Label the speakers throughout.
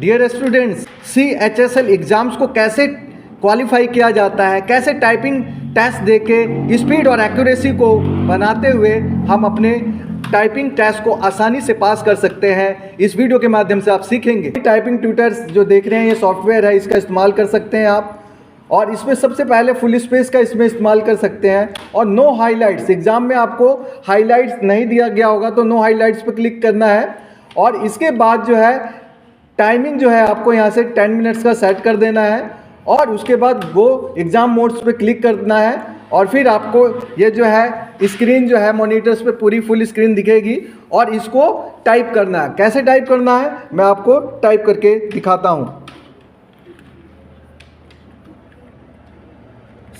Speaker 1: Dear students, CHSL exams को कैसे qualify किया जाता है, कैसे टाइपिंग टेस्ट देके स्पीड और एक्यूरेसी को बनाते हुए हम अपने टाइपिंग टेस्ट को आसानी से पास कर सकते हैं, इस वीडियो के माध्यम से आप सीखेंगे। टाइपिंग ट्यूटर्स जो देख रहे हैं ये सॉफ्टवेयर है, इसका इस्तेमाल कर सकते हैं आप। और इसमें सबसे पहले फुल स्पेस का इसमें इस्तेमाल कर सकते हैं। और नो हाइलाइट्स, एग्ज़ाम में आपको हाइलाइट्स नहीं दिया गया होगा तो नो हाइलाइट्स पर क्लिक करना है। और इसके बाद जो है टाइमिंग जो है आपको यहाँ से 10 मिनट्स का सेट कर देना है। और उसके बाद गो एग्ज़ाम मोड्स पे क्लिक करना है। और फिर आपको ये जो है स्क्रीन जो है मॉनिटर्स पे पूरी फुल स्क्रीन दिखेगी और इसको टाइप करना है। कैसे टाइप करना है मैं आपको टाइप करके दिखाता हूँ।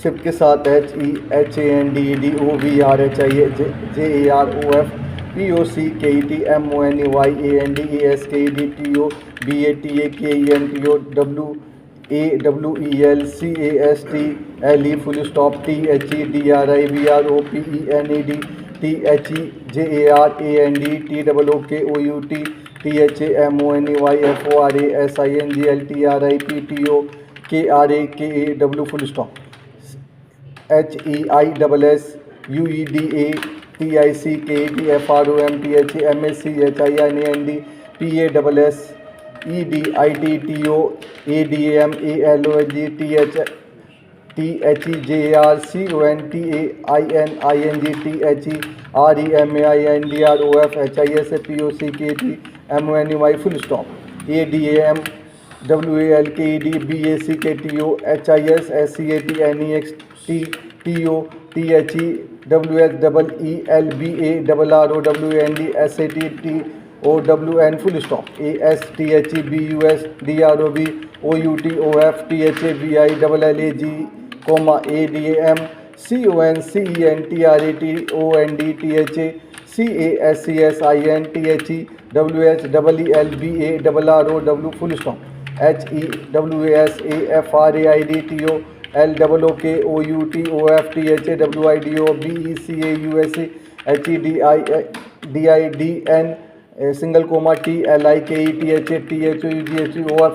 Speaker 1: शिफ्ट के साथ HENDEDOVRHIAJERACHIEPOCKETMONYWANDESKEDTUBATECHECASTLE full stop full stop ADAM WALKED BACKTO HISSETNEXTTO full stop ASTHEBUSDROV full stop HEWASAFRAIDTO single comma TLIKETHEVING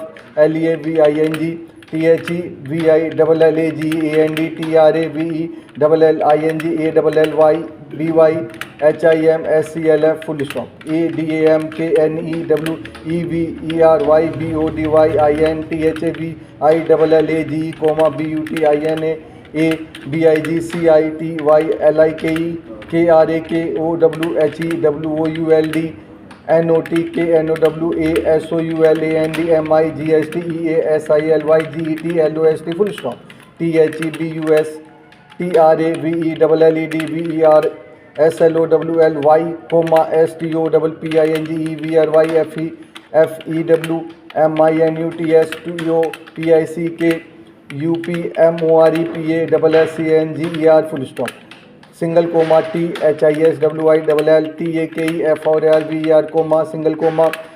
Speaker 1: full stop full stop full stop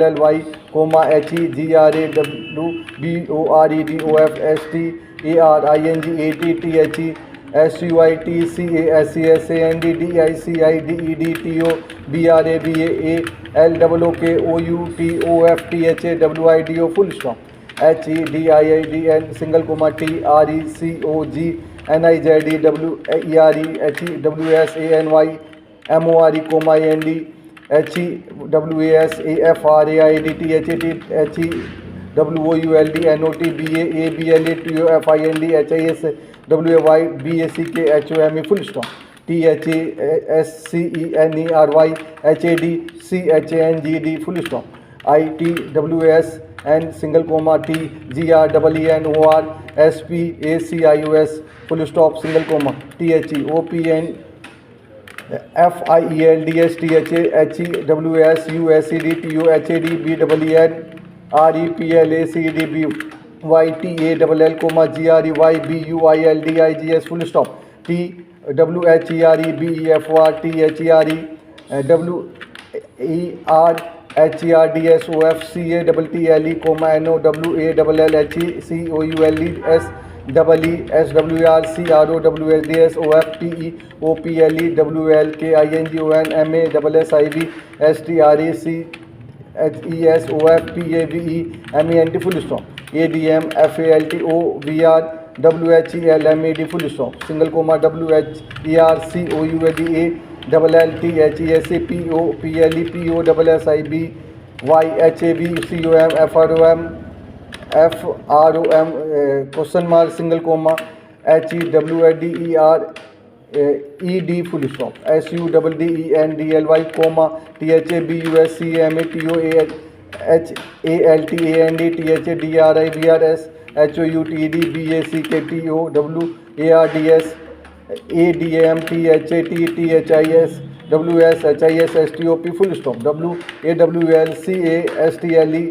Speaker 1: single comma THISWILLTAKEFRVER single comma THUGSADM full stop EVANTUALLY HEGRADWBORDISTASUITCASSENDDICIDEDTHERECOUTOFTHAWIDO full stop HEDIADN single comma TRECOGNIZEDWEREHEWSANY comma IND HEWASAFRAIDTHEBWOULDNOTBABLETUFIND HISWAY full stop THASCENERYHADCHANGD full stop ITWSN single comma TGRENORSPACIOS full stop single comma THEOPN FIELDSTHEWSUSEDTOHADBEN REPLACDBYTALL comma GREYBUILDIGS full stop TWHEREBEFRTHERE WERHERDSOFCATTLE comma NOWALLHCOULES double E S W R C R O W L D S O F T E O P L E W L K I N G O N M A double S I V S T R A C H E S O F P A V E M E N T full stop A D M F A L T O V R W H E L M A D full stop single comma W H E R C O U A D A double L T H E S A P O P L E P O double S I B Y H A B C O M F R O M question mark single comma H E W A D E R E D full stop S U double D E N D L Y comma T H A B U S C M A T O H A L T A N D T H A D R I V R S H O U T D B A C K T O W A R D S A D M T H A T H I S W S H I S S T O P full stop W A W L C A S T L E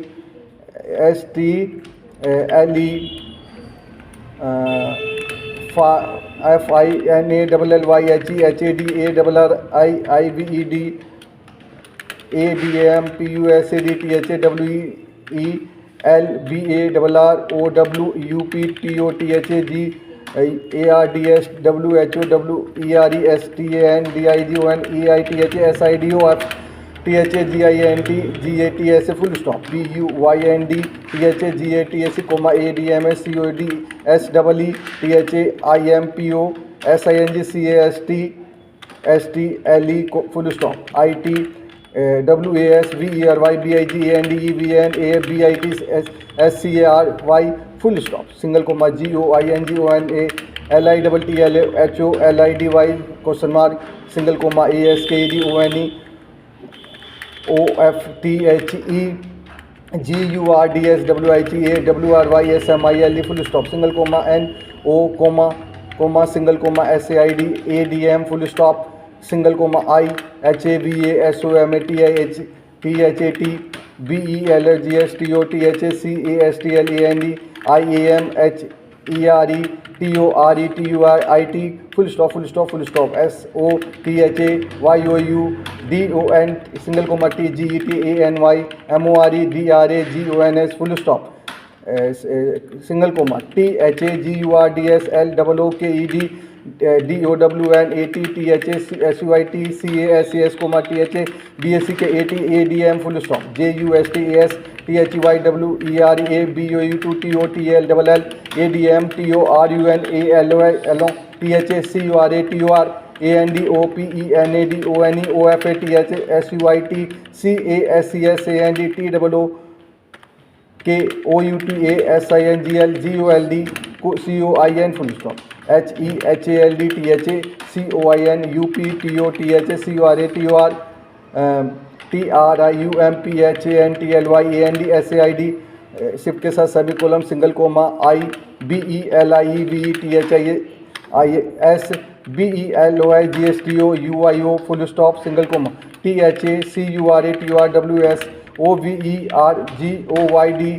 Speaker 1: F I N A double L Y H E H A D A double R I I V E D A D M P U S A D T H A W E L B A double R O W U P T O T H A G A R D S W H O W E R E S T A N D I G O N E I T H A S I D O F T H A G I N T G A T S A full stop B U Y N D T H A G A T S A comma A D M S C O D S double E T H A I M P O S I N G C A S T L E full stop I T W A S V E R Y B I G A N D E V N A B I T S C A R Y full stop single comma G O I N G O N A L I double T L H O L I D Y question mark single comma A S K D O N E O F T H E G U R D S W I T A W R Y S M I L E full stop single comma N O comma single comma S A I D A D M full stop single comma I H A B A S O M A T I H A T B E L G S T O T H A C A S T L A N D I A M H E R E T O R E T U R I T full stop S O T H A Y O U D O N single comma T G E T A N Y M O R E D R A G O N S full stop single comma T H A G U R D S L double O K E D D O W N A T T H A S U I T C A S C S comma T H A B S C K A T A D M full stop J U S T A S T H Y W E R A B O U two T O T L double L A D M T O R U N A L O L O T H A C U R A T O R A N D O P E N A D O N E O F A T H S U I T C A S C S A N D T double O K O U T A S I N G L G O L D C O I N full stop H E H A L D T H A C O I N U P T O T H A C O R A T O R T R I U M P H A N T L Y A N D S A I D shift के साथ सभी column single comma I B E L I E V E T H I S B E L O I G S T O U I O full stop single comma T H A C U R A T O R W S O V E R G O Y D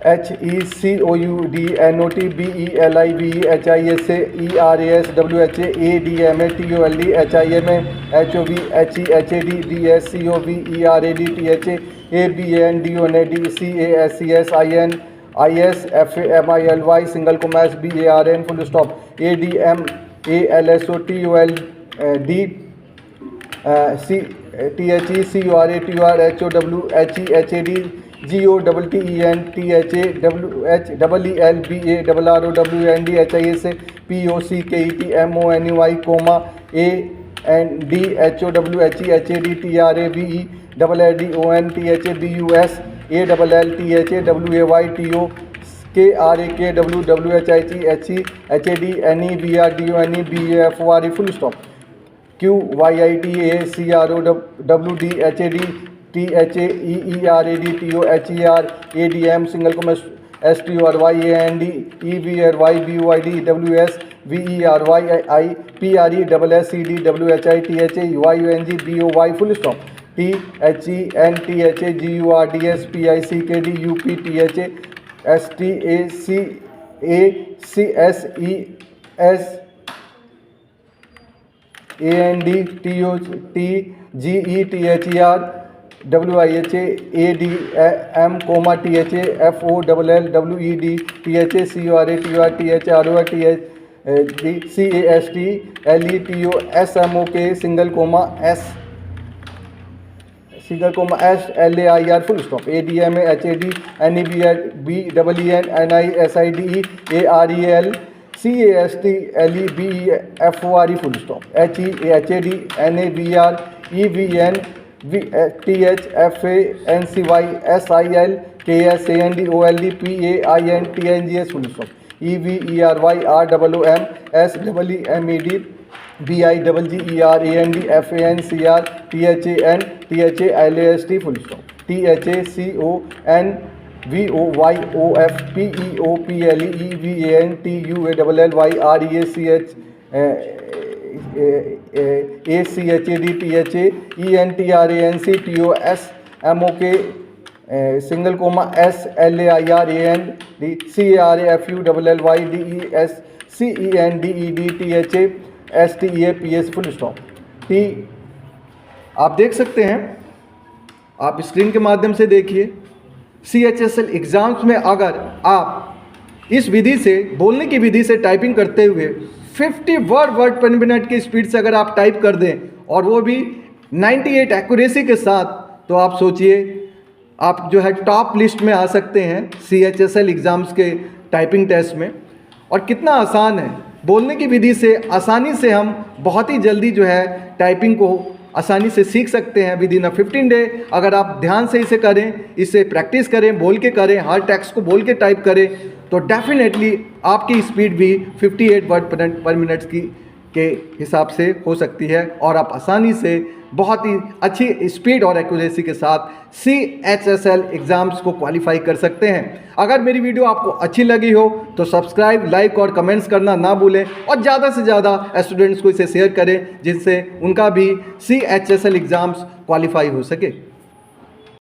Speaker 1: H E C O U D N O T B E L I B E H I S E R A S W H A D M A T O L D H I M H O V H E H A D D S C O V E R A D T H A B N D O N A D C A S C S I N I S F A M I L Y single comma S B A R N full stop A D M A L S O T O L D C T H E C O R A T O R H O W H E H A D G O double T E N T H A W H double E L B A double R O W N D H I S P O C K E T M O N E Y comma A N D H O W H E H A D T R A B E double A D O N T H A B U S A double L T H A W A Y T O K R ए के W W H I T H E H A D N E B R D O N E B A F O R E full stop Q Y I T A C R O W D H A D T H A E R A D T O H E R A D M single comma S T O R Y A N D E V R Y B O I D W S V E R Y I P R E double S C D W H I T H A Y U N G B O Y full stop T H E N T H A G U R D S P I C K D U P T H A S T A C S E S A N D T O T G E T H E are WIHAADM, THAFOLL WED THACRATRTHROTCASTLETOSMOK SLAIR full stop ADMA HAD NEBBEN NISIDE AREL CASTLEBEFORE full stop HEHAD NABR EVN THFANCY SIL KSANDOLD PAINTNGS full stop EVERYROOM SEEMED BIGGERAND FANCR THAN THALAST full stop THACON VOYOF PEOPLE EVAN TUALLYREACH ACHAD THA ENTRANC TOSMOK SLAIRAND CARFULLYDES CENDED STEAPS full stop T। आप देख सकते हैं, आप screen के माध्यम से देखिए, CHSL exams में अगर आप इस विधि से, बोलने की विधि से टाइपिंग करते हुए 50 वर्ड पर मिनट की स्पीड से अगर आप टाइप कर दें और वो भी 98 एक्यूरेसी के साथ, तो आप सोचिए आप जो है टॉप लिस्ट में आ सकते हैं CHSL एग्ज़ाम्स के टाइपिंग टेस्ट में। और कितना आसान है, बोलने की विधि से आसानी से हम बहुत ही जल्दी जो है टाइपिंग को आसानी से सीख सकते हैं विद इन 15 डे। अगर आप ध्यान से इसे करें, इसे प्रैक्टिस करें, बोल के करें, हर टेक्स्ट को बोल के टाइप करें, तो डेफिनेटली आपकी स्पीड भी 58 वर्ड पर मिनट के हिसाब से हो सकती है और आप आसानी से बहुत ही अच्छी स्पीड और एक्यूरेसी के साथ CHSL एग्ज़ाम्स को क्वालिफाई कर सकते हैं। अगर मेरी वीडियो आपको अच्छी लगी हो तो सब्सक्राइब, लाइक और कमेंट्स करना ना भूलें और ज़्यादा से ज़्यादा स्टूडेंट्स को इसे शेयर करें जिससे उनका भी CHSL एग्ज़ाम्स क्वालिफाई हो सके।